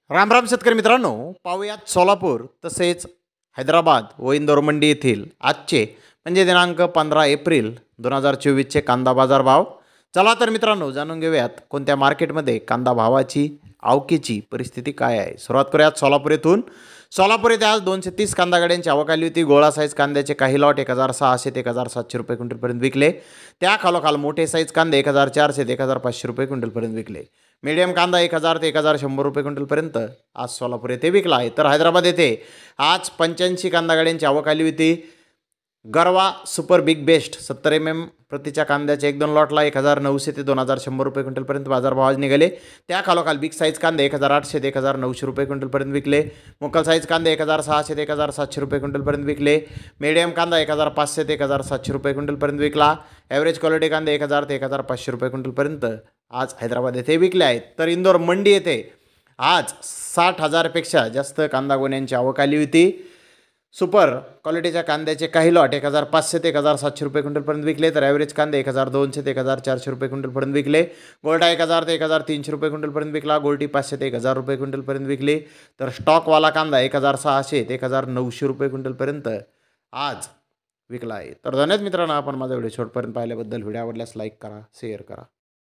राम राम शेतकरी मित्रांनो, पाहूयात सोलापूर तसेच हैदराबाद व इंदोर मंडी येथील आजचे म्हणजे दिनांक 15 एप्रिल 2024चे कांदा बाजार भाव. चला तर मित्रांनो जाणून घेऊयात कोणत्या मार्केटमध्ये कांदा भावाची आवकेची परिस्थिती काय आहे. सुरुवात करूयात सोलापूर येथून. सोलापूर येथे आज 230 कांदा गाड्यांची आवक आली होती. गोळा साईज कांद्याचे काही लॉट 1600 ते 1700 रुपये क्विंटलपर्यंत विकले. त्या खालोखाल मोठे साईज कांदे 1400 ते 1500 रुपये क्विंटलपर्यंत विकले. मीडियम कांदा 1000 ते 1100 रुपये क्विंटलपर्यंत आज सोलापूर येथे विकला आहे. तर हैदराबाद येथे आज 85 कांदा गाड्यांची आवक आली होती. गरवा सुपर बिग बेस्ट 70 mm प्रतीच्या कांद्याच्या 1-2 लॉटला 1900 ते 2100 रुपये क्विंटलपर्यंत बाजारभाव आज निघाले. त्या खालोखाल बिग साईज कांदे 1800 ते 1900 रुपये क्विंटलपर्यंत विकले. मुक्कल साईज कांदे 1600 ते 1700 रुपये क्विंटलपर्यंत विकले. मीडियम कांदा 1500 ते 1700 रुपये क्विंटलपर्यंत विकला. ॲव्हरेज क्वालिटी कांदे 1000 ते 1500 रुपये क्विंटलपर्यंत आज हैदराबाद येथे विकले आहेत. तर इंदोर मंडी येथे आज 60,000पेक्षा जास्त कांदा गोण्यांची आवक आली होती. सुपर क्वालिटीच्या कांद्याचे काही लॉट 1500 ते 1700 रुपये क्विंटलपर्यंत विकले. तर ॲव्हरेज कांदे 1200 ते 1400 रुपये क्विंटलपर्यंत विकले. गोल्डा 1000 ते 1300 रुपये क्विंटलपर्यंत विकला. गोल्टी 500 ते 1000 रुपये क्विंटलपर्यंत विकली. तर स्टॉकवाला कांदा 1600 ते 1900 रुपये क्विंटलपर्यंत आज विकला आहे. तर धन्यवाद मित्रांनो, आपण माझा व्हिडिओ शेवटपर्यंत पाहिल्याबद्दल. व्हिडिओ आवडल्यास लाईक करा, शेअर करा.